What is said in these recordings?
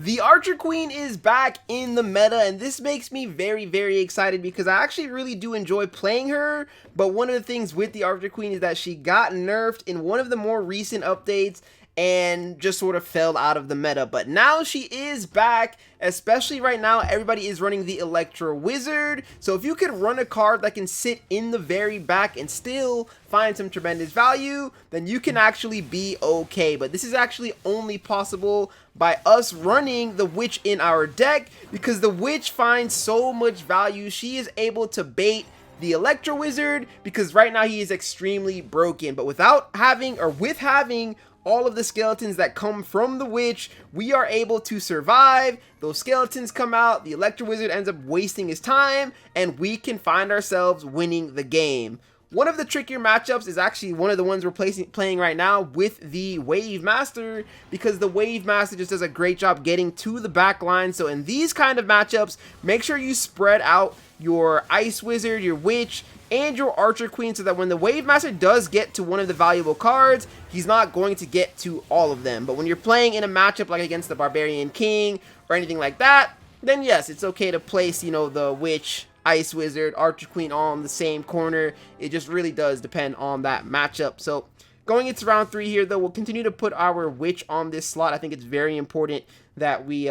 The Archer Queen is back in the meta, and this makes me very excited because I actually really do enjoy playing her. But one of the things with the Archer Queen is that she got nerfed in one of the more recent updates and just sort of fell out of the meta. But now she is back, especially right now everybody is running the Electro Wizard. So if you could run a card that can sit in the very back and still find some tremendous value, then you can actually be okay. But this is actually only possible by us running the Witch in our deck, because the Witch finds so much value. She is able to bait the Electro Wizard because right now he is extremely broken. But without having, or with having, all of the skeletons that come from the Witch, we are able to survive. Those skeletons come out, the Electro Wizard ends up wasting his time, and we can find ourselves winning the game. One of the trickier matchups is actually one of the ones we're playing right now with the Wave Master, because the Wave Master just does a great job getting to the back line. So in these kind of matchups, make sure you spread out your Ice Wizard, your Witch, and your Archer Queen, so that when the Wave Master does get to one of the valuable cards, he's not going to get to all of them. But when you're playing in a matchup like against the Barbarian King or anything like that, then yes, it's okay to place, you know, the Witch, Ice Wizard, Archer Queen all in the same corner. It just really does depend on that matchup. So going into round 3 here, though, we'll continue to put our Witch on this slot. I think it's very important that we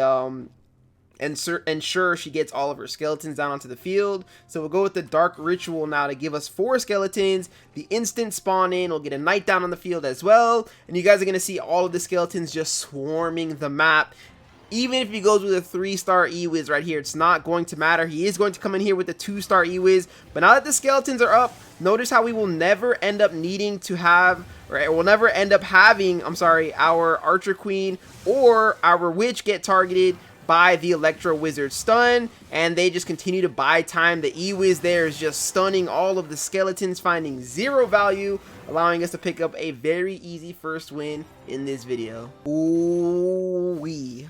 ensure she gets all of her skeletons down onto the field. So we'll go with the Dark Ritual now to give us 4 skeletons. The instant spawn in, we'll get a Knight down on the field as well. And you guys are going to see all of the skeletons just swarming the map. Even if he goes with a 3-star E-Wiz right here, it's not going to matter. He is going to come in here with a 2-star E-Wiz. But now that the skeletons are up, notice how we will never end up needing to have, or we'll never end up having, our Archer Queen or our Witch get targeted by the Electro Wizard stun, and they just continue to buy time. The E-Wiz there is just stunning all of the skeletons, finding 0 value, allowing us to pick up a very easy first win in this video. Ooh-wee.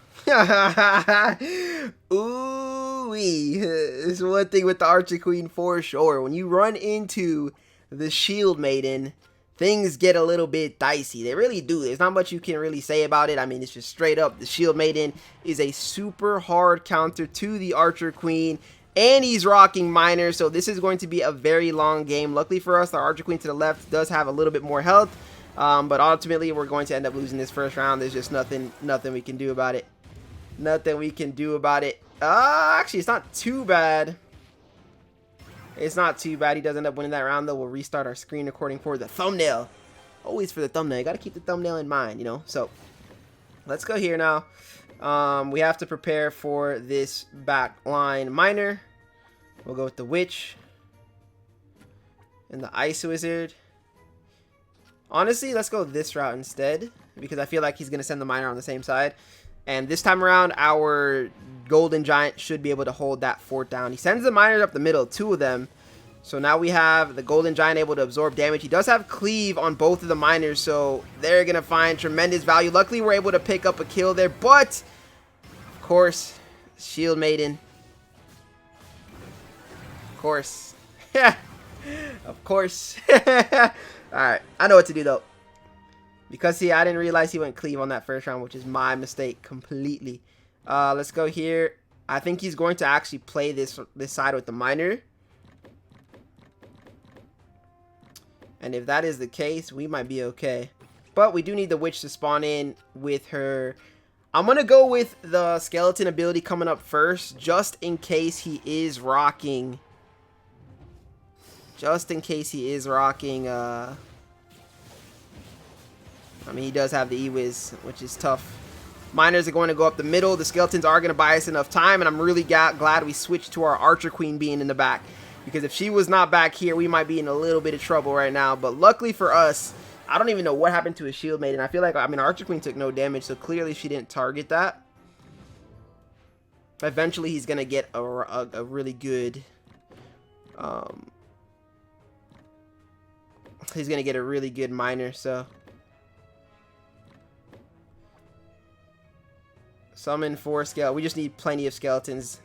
Ooh-wee. This is one thing with the Archer Queen for sure. When you run into the Shield Maiden, things get a little bit dicey. They really do. There's not much you can really say about it. I mean, it's just straight up. The Shield Maiden is a super hard counter to the Archer Queen, and he's rocking Miner, so this is going to be a very long game. Luckily for us, the Archer Queen to the left does have a little bit more health, but ultimately we're going to end up losing this first round. There's just nothing we can do about it. Nothing we can do about it. Actually, it's not too bad. It's not too bad. He does end up winning that round, though. We'll restart our screen recording for the thumbnail. Always for the thumbnail. You got to keep the thumbnail in mind, you know. So, let's go here now. We have to prepare for this back line Miner. We'll go with the Witch and the Ice Wizard. Honestly, let's go this route instead, because I feel like he's going to send the Miner on the same side. And this time around, our Golden Giant should be able to hold that fort down. He sends the Miners up the middle, 2 of them. So now we have the Golden Giant able to absorb damage. He does have Cleave on both of the Miners, so they're going to find tremendous value. Luckily, we're able to pick up a kill there, but, of course, Shield Maiden. Of course. Of course. Alright, I know what to do, though. Because, see, I didn't realize he went Cleave on that first round, which is my mistake completely. Let's go here. I think he's going to actually play this side with the Miner. And if that is the case, we might be okay. But we do need the Witch to spawn in with her. I'm going to go with the Skeleton ability coming up first, just in case he is rocking. Just in case he is rocking, I mean, he does have the E-Wiz, which is tough. Miners are going to go up the middle. The skeletons are going to buy us enough time, and I'm really glad we switched to our Archer Queen being in the back. Because if she was not back here, we might be in a little bit of trouble right now. But luckily for us, I don't even know what happened to his Shield Maiden. I feel like, I mean, Archer Queen took no damage, so clearly she didn't target that. Eventually, he's going to get a really good... he's going to get a really good Miner, so... Summon 4 skeleton. We just need plenty of skeletons.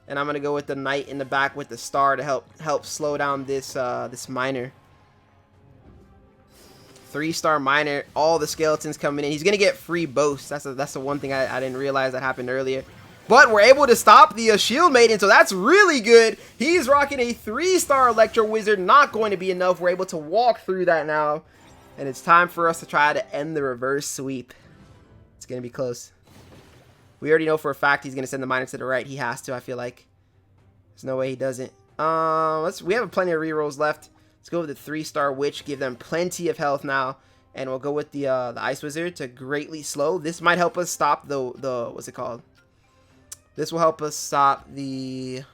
And I'm going to go with the Knight in the back with the star to help slow down this this Miner. 3-star miner, all the skeletons coming in. He's gonna get free boasts. That's the one thing I didn't realize that happened earlier. But we're able to stop the Shield Maiden, so that's really good. He's rocking a 3-star Electro Wizard. Not going to be enough. We're able to walk through that now. And it's time for us to try to end the reverse sweep. It's going to be close. We already know for a fact he's going to send the miner to the right. He has to, I feel like. There's no way he doesn't. We have plenty of rerolls left. Let's go with the 3-star Witch. Give them plenty of health now. And we'll go with the Ice Wizard to greatly slow. This might help us stop the what's it called? This will help us stop the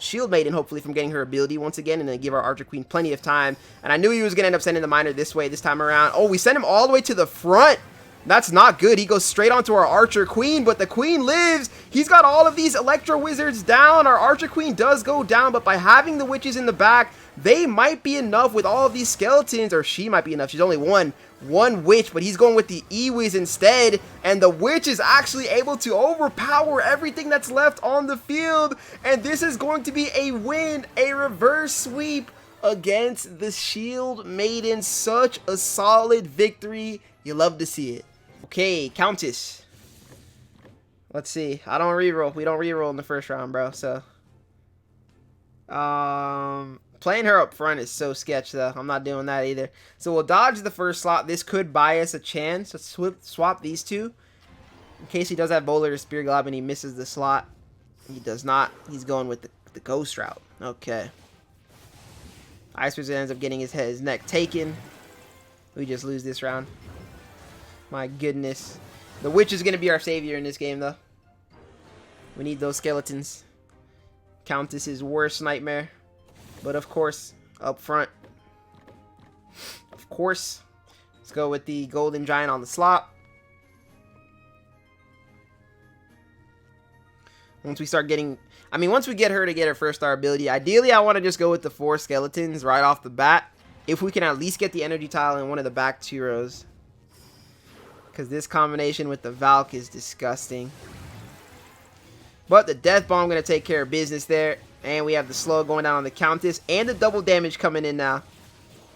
Shield Maiden, hopefully, from getting her ability once again, and then give our Archer Queen plenty of time. And I knew he was going to end up sending the miner this way this time around. Oh, we sent him all the way to the front. That's not good. He goes straight onto our Archer Queen, but the Queen lives. He's got all of these Electro Wizards down. Our Archer Queen does go down, but by having the witches in the back, they might be enough with all of these skeletons, or she might be enough. She's only one witch, but he's going with the E-Wiz instead, and the witch is actually able to overpower everything that's left on the field, and this is going to be a win, a reverse sweep against the Shield Maiden. Such a solid victory. You love to see it. Okay, Countess. Let's see. I don't reroll. We don't reroll in the first round, bro. So, playing her up front is so sketch, though. I'm not doing that either. So we'll dodge the first slot. This could buy us a chance. Let's swap these two. In case he does have Bowler or Spear Glob and he misses the slot. He does not. He's going with the Ghost route. Okay. Ice Wizard ends up getting his neck taken. We just lose this round. My goodness. The Witch is going to be our savior in this game, though. We need those skeletons. Countess's worst nightmare. But of course, up front. Of course. Let's go with the Golden Giant on the slot. Once we start getting... once we get her to get her first star ability, ideally I want to just go with the 4 skeletons right off the bat. If we can at least get the energy tile in one of the back 2 rows. Because this combination with the Valk is disgusting. But the Death Bomb going to take care of business there. And we have the slow going down on the Countess. And the double damage coming in now.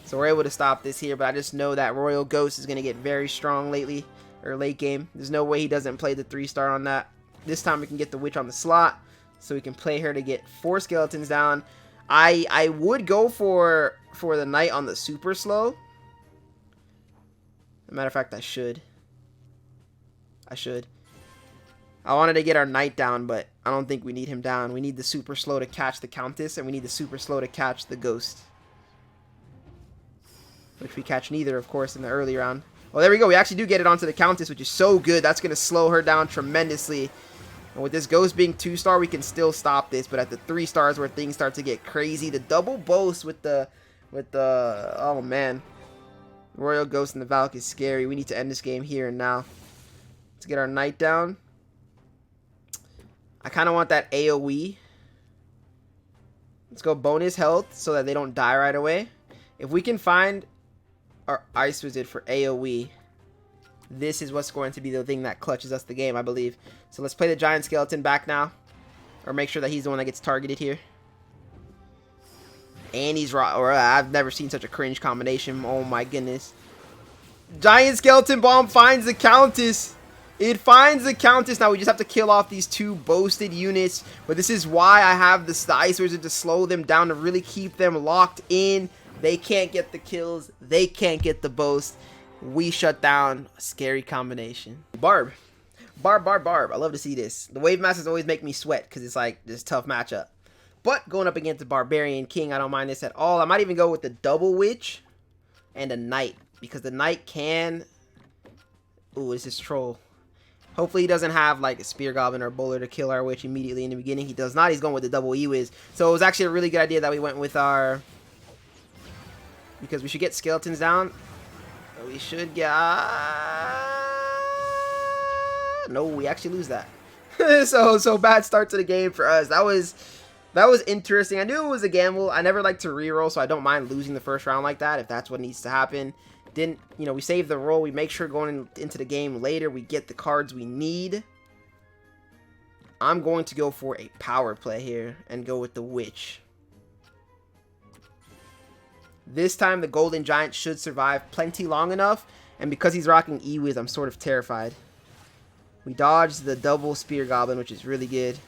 So we're able to stop this here. But I just know that Royal Ghost is going to get very strong lately. Or late game. There's no way he doesn't play the 3-star on that. This time we can get the Witch on the slot. So we can play her to get 4 skeletons down. I would go for the Knight on the super slow. As a matter of fact, I should. I wanted to get our Knight down, but I don't think we need him down. We need the super slow to catch the Countess, and we need the super slow to catch the Ghost. Which we catch neither, of course, in the early round. Well, there we go. We actually do get it onto the Countess, which is so good. That's going to slow her down tremendously. And with this Ghost being 2-star, we can still stop this. But at the 3 stars where things start to get crazy, the double boast with the oh man. Royal Ghost and the Valk is scary. We need to end this game here and now. Let's get our Knight down. I kind of want that AoE. Let's go bonus health so that they don't die right away. If we can find our Ice Wizard for AoE, this is what's going to be the thing that clutches us the game, I believe. So let's play the Giant Skeleton back now. Or make sure that he's the one that gets targeted here. And he's raw. Or I've never seen such a cringe combination. Oh my goodness. Giant Skeleton Bomb finds the Countess. It finds the Countess. Now we just have to kill off these 2 boasted units. But this is why I have the Ice Wizard to slow them down, to really keep them locked in. They can't get the kills. They can't get the boast. We shut down a scary combination. Barb. I love to see this. The Wave Masters always make me sweat because it's like this tough matchup. But going up against the Barbarian King, I don't mind this at all. I might even go with the double Witch and a Knight, because the Knight can... Ooh, this is troll. Hopefully he doesn't have like a Spear Goblin or Bowler to kill our Witch immediately in the beginning. He does not. He's going with the double E-Wiz. So it was actually a really good idea that we went with our... Because we should get skeletons down. We should get... No, we actually lose that. so bad start to the game for us. That was interesting. I knew it was a gamble. I never like to reroll, so I don't mind losing the first round like that if that's what needs to happen. We save the roll. We make sure going into the game later we get the cards we need. I'm going to go for a power play here and go with the Witch. This time the Golden Giant should survive plenty long enough. And because he's rocking E-Wiz, I'm sort of terrified. We dodged the double Spear Goblin, which is really good.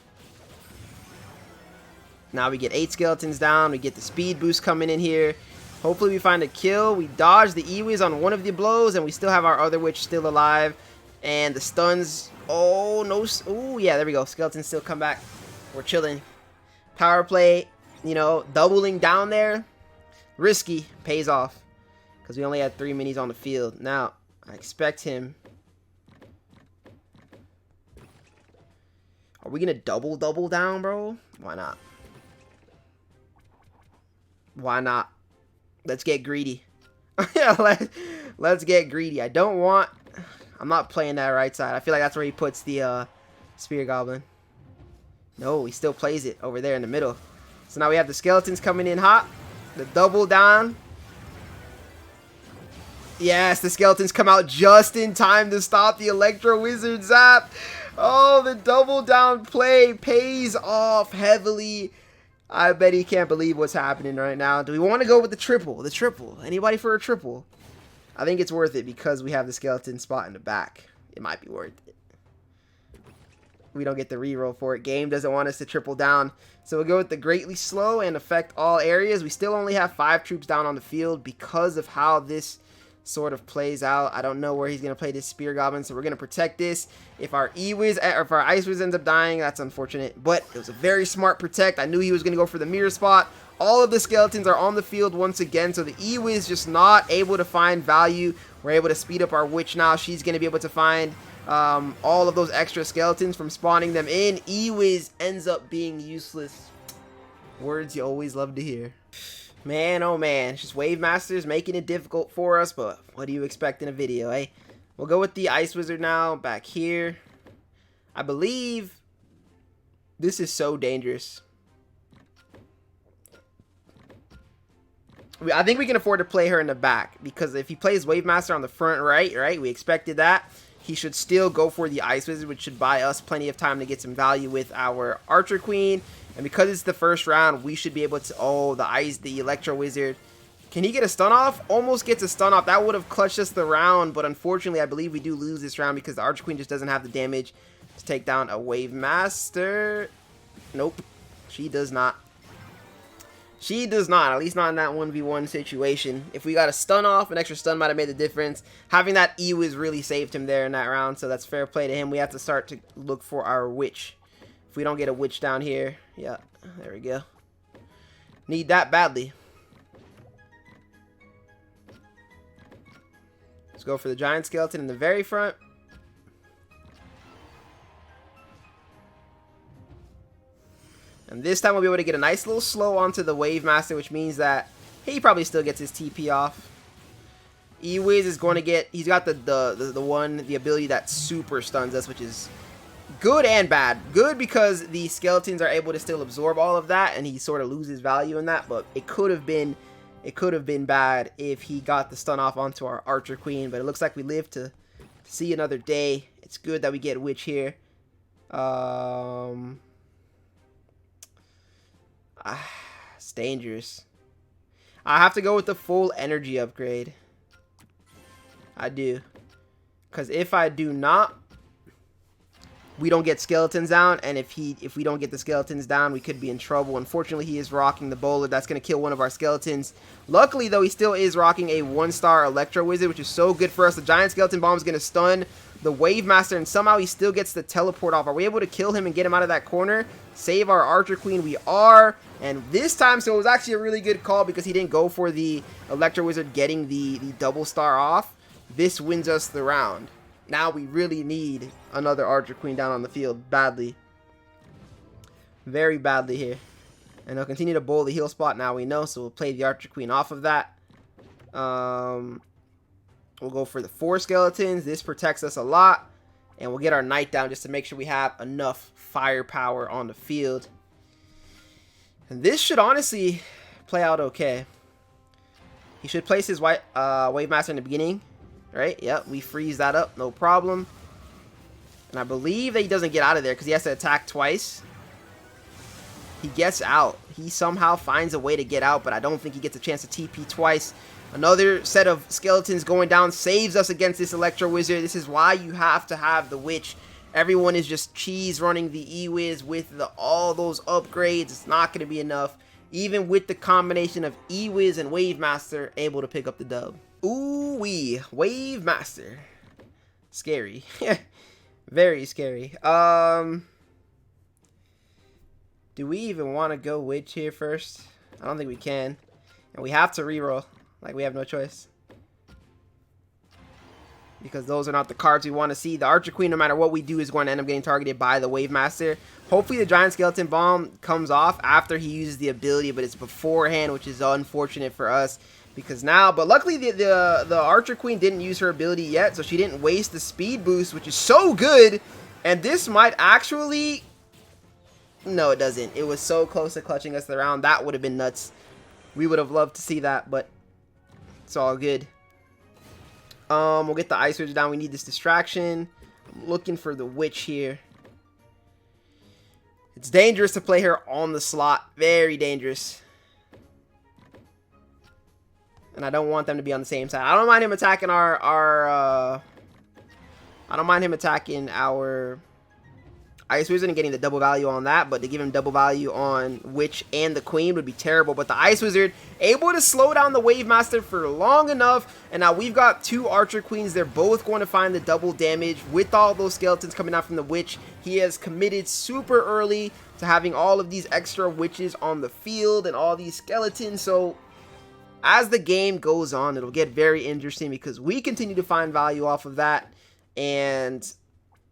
Now we get 8 skeletons down. We get the speed boost coming in here. Hopefully we find a kill. We dodge the E-Wiz on one of the blows, and we still have our other witch still alive. And the stuns. Oh, no. Oh, yeah, there we go. Skeletons still come back. We're chilling. Power play, you know, doubling down there. Risky. Pays off. Because we only had 3 minis on the field. Now, I expect him. Are we going to double down, bro? Why not? Why not? Let's get greedy. Yeah, let's get greedy. I don't want... I'm not playing that right side. I feel like that's where he puts the Spear Goblin. No, he still plays it over there in the middle. So now we have the skeletons coming in hot. The double down. Yes, the skeletons come out just in time to stop the Electro Wizard zap. Oh, the double down play pays off heavily. I bet he can't believe what's happening right now. Do we want to go with the triple? The triple. Anybody for a triple? I think it's worth it because we have the skeleton spot in the back. It might be worth it. We don't get the reroll for it. Game doesn't want us to triple down. So we'll go with the greatly slow and affect all areas. We still only have 5 troops down on the field because of how this sort of plays out. I don't know where he's going to play this Spear Goblin, so we're going to protect this. If our E-Wiz, or if our Ice-Wiz ends up dying, that's unfortunate. But it was a very smart protect. I knew he was going to go for the mirror spot. All of the skeletons are on the field once again, so the E-Wiz just not able to find value. We're able to speed up our witch now. She's going to be able to find all of those extra skeletons from spawning them in. E-Wiz ends up being useless. Words you always love to hear. Man, oh man, it's just Wave Masters making it difficult for us, but what do you expect in a video, eh? We'll go with the Ice Wizard now, back here. I believe this is so dangerous. I think we can afford to play her in the back, because if he plays Wave Master on the front right, we expected that. He should still go for the Ice Wizard, which should buy us plenty of time to get some value with our Archer Queen. And because it's the first round, we should be able to... Oh, the Electro Wizard. Can he get a stun off? Almost gets a stun off. That would have clutched us the round, but unfortunately, I believe we do lose this round because the Archer Queen just doesn't have the damage to take down a Wave Master. Nope. She does not. She does not, at least not in that 1v1 situation. If we got a stun off, an extra stun might have made the difference. Having that E-Wiz really saved him there in that round, so that's fair play to him. We have to start to look for our witch. If we don't get a witch down here, yeah, there we go. Need that badly. Let's go for the giant skeleton in the very front. And this time we'll be able to get a nice little slow onto the Wave Master, which means that he probably still gets his TP off. E-Wiz is going to get... He's got the ability that super stuns us, which is good and bad. Good because the skeletons are able to still absorb all of that, and he sort of loses value in that. But it could have been bad if he got the stun off onto our Archer Queen. But it looks like we live to see another day. It's good that we get Witch here. It's dangerous. I have to go with the full energy upgrade. I do. Because if I do not, we don't get skeletons down. And if we don't get the skeletons down, we could be in trouble. Unfortunately, he is rocking the bowler. That's going to kill one of our skeletons. Luckily, though, he still is rocking a 1-star Electro Wizard, which is so good for us. The giant skeleton bomb is going to stun the Wave Master, and somehow he still gets the teleport off. Are we able to kill him and get him out of that corner? Save our Archer Queen? We are. And this time, so it was actually a really good call because he didn't go for the Electro Wizard getting the double star off. This wins us the round. Now we really need another Archer Queen down on the field badly. Very badly here. And they'll continue to bowl the heal spot now, we know, so we'll play the Archer Queen off of that. We'll go for the 4 skeletons. This protects us a lot. And we'll get our knight down just to make sure we have enough firepower on the field. And this should honestly play out okay. He should place his Wave Master in the beginning. Right? Yep, we freeze that up. No problem. And I believe that he doesn't get out of there because he has to attack twice. He gets out. He somehow finds a way to get out, but I don't think he gets a chance to TP twice. Another set of skeletons going down saves us against this Electro Wizard. This is why you have to have the Witch. Everyone is just cheese running the Ewiz with all those upgrades. It's not going to be enough. Even with the combination of Ewiz and Wave Master, able to pick up the dub. Ooh-wee. Wave Master. Scary. Very scary. Do we even want to go Witch here first? I don't think we can. And we have to reroll. Like, we have no choice. Because those are not the cards we want to see. The Archer Queen, no matter what we do, is going to end up getting targeted by the Wave Master. Hopefully the Giant Skeleton Bomb comes off after he uses the ability, but it's beforehand, which is unfortunate for us. Because now, but luckily the Archer Queen didn't use her ability yet, so she didn't waste the speed boost, which is so good. And this might actually... No, it doesn't. It was so close to clutching us the round. That would have been nuts. We would have loved to see that, but it's all good. We'll get the Ice Wizard down. We need this distraction. I'm looking for the Witch here. It's dangerous to play her on the slot. Very dangerous. And I don't want them to be on the same side. I don't mind him attacking I don't mind him attacking our Ice Wizard and getting the double value on that, but to give him double value on Witch and the Queen would be terrible. But the Ice Wizard able to slow down the Wave Master for long enough, and now we've got two Archer Queens. They're both going to find the double damage with all those skeletons coming out from the Witch. He has committed super early to having all of these extra Witches on the field and all these skeletons. So as the game goes on, it'll get very interesting because we continue to find value off of that. And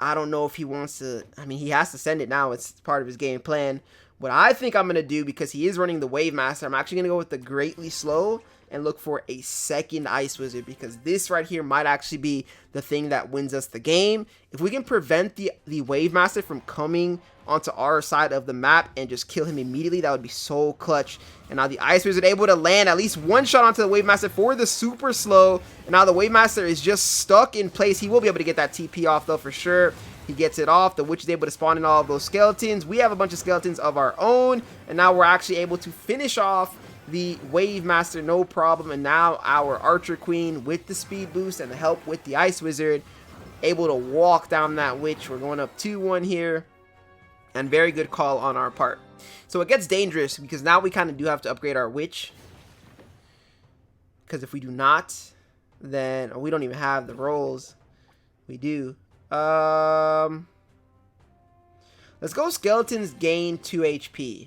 I don't know if he wants to, I mean, he has to send it now. It's part of his game plan. What I think I'm going to do, because he is running the Wave Master, I'm actually going to go with the Greatly Slow and look for a second Ice Wizard, because this right here might actually be the thing that wins us the game. If we can prevent the Wave Master from coming onto our side of the map and just kill him immediately, that would be so clutch. And now the Ice Wizard able to land at least one shot onto the Wave Master for the super slow. And now the Wave Master is just stuck in place. He will be able to get that TP off though for sure. He gets it off. The Witch is able to spawn in all of those skeletons. We have a bunch of skeletons of our own. And now we're actually able to finish off the Wave Master, no problem. And now our Archer Queen with the speed boost and the help with the Ice Wizard, able to walk down that Witch. We're going up 2-1 here. And very good call on our part. So it gets dangerous because now we kind of do have to upgrade our Witch. Because if we do not, then we don't even have the rolls. We do. Let's go skeletons gain 2 HP.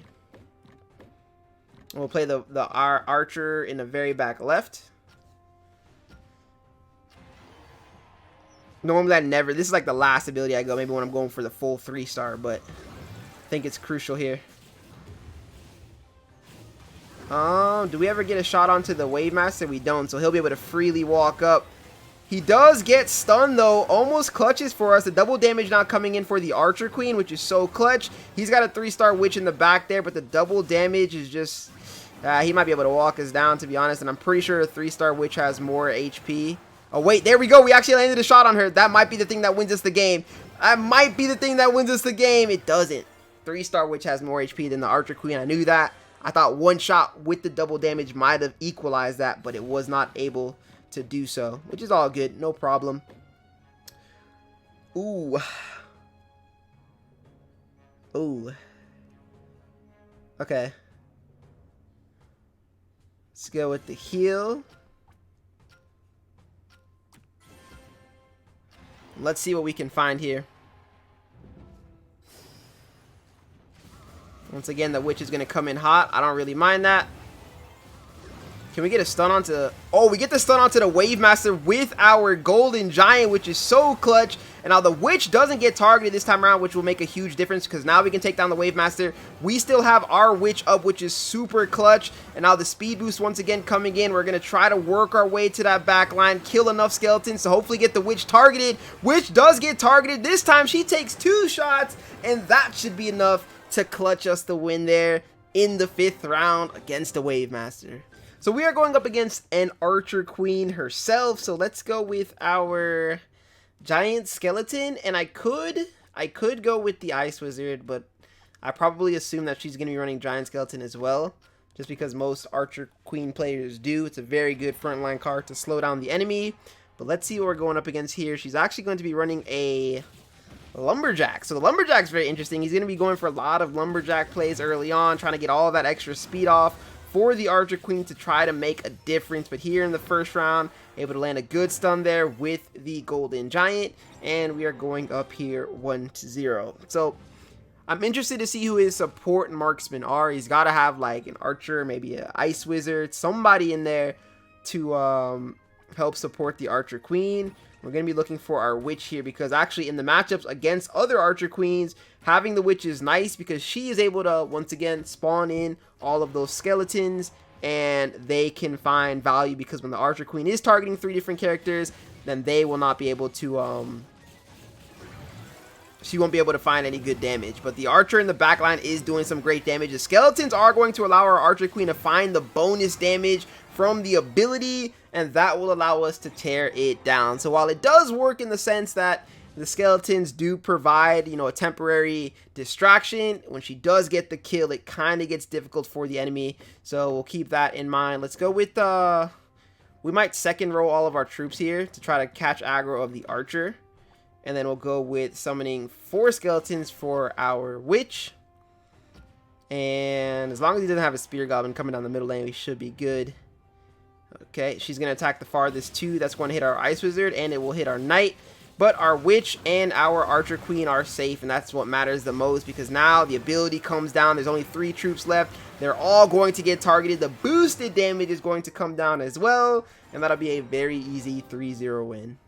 We'll play our Archer in the very back left. Normally this is like the last ability I go, maybe when I'm going for the full 3-star, but I think it's crucial here. Do we ever get a shot onto the Wave Master? We don't, so he'll be able to freely walk up. He does get stunned though, almost clutches for us. The double damage now coming in for the Archer Queen, which is so clutch. He's got a 3-star Witch in the back there, but the double damage is just... he might be able to walk us down, to be honest, and I'm pretty sure a 3-star Witch has more HP. Oh wait, there we go. We actually landed a shot on her. That might be the thing that wins us the game. That might be the thing that wins us the game. It doesn't. 3-star Witch has more HP than the Archer Queen. I knew that. I thought one shot with the double damage might have equalized that, but it was not able to do so, which is all good. No problem. Ooh. Ooh. Okay. Let's go with the heal. Let's see what we can find here. Once again, the Witch is going to come in hot. I don't really mind that. Can we get a stun onto... Oh, we get the stun onto the Wave Master with our Golden Giant, which is so clutch. And now the Witch doesn't get targeted this time around, which will make a huge difference because now we can take down the Wave Master. We still have our Witch up, which is super clutch. And now the speed boost once again coming in. We're going to try to work our way to that back line, kill enough skeletons to hopefully get the Witch targeted. Witch does get targeted. This time she takes 2 shots, and that should be enough to clutch us the win there in the 5th round against the Wave Master. So we are going up against an Archer Queen herself. So let's go with our Giant Skeleton. And I could go with the Ice Wizard, but I probably assume that she's going to be running Giant Skeleton as well, just because most Archer Queen players do. It's a very good frontline card to slow down the enemy. But let's see what we're going up against here. She's actually going to be running a Lumberjack. So the Lumberjack's very interesting. He's going to be going for a lot of Lumberjack plays early on, trying to get all that extra speed off for the Archer Queen to try to make a difference. But here in the first round, able to land a good stun there with the Golden Giant, and we are going up here 1-0. So I'm interested to see who his support and marksman are. He's got to have like an Archer, maybe an Ice Wizard, somebody in there to help support the Archer Queen. We're going to be looking for our Witch here, because actually in the matchups against other Archer Queens, having the Witch is nice because she is able to, once again, spawn in all of those skeletons, and they can find value, because when the Archer Queen is targeting 3 different characters, then they will not be able to, she won't be able to find any good damage. But the Archer in the backline is doing some great damage. The skeletons are going to allow our Archer Queen to find the bonus damage from the ability, and that will allow us to tear it down. So while it does work in the sense that the skeletons do provide, you know, a temporary distraction, when she does get the kill, it kind of gets difficult for the enemy. So we'll keep that in mind. Let's go with, we might second row all of our troops here to try to catch aggro of the Archer. And then we'll go with summoning 4 skeletons for our Witch. And as long as he doesn't have a Spear Goblin coming down the middle lane, we should be good. Okay, she's going to attack the farthest 2. That's going to hit our Ice Wizard, and it will hit our Knight. But our Witch and our Archer Queen are safe, and that's what matters the most, because now the ability comes down. There's only 3 troops left. They're all going to get targeted. The boosted damage is going to come down as well, and that'll be a very easy 3-0 win.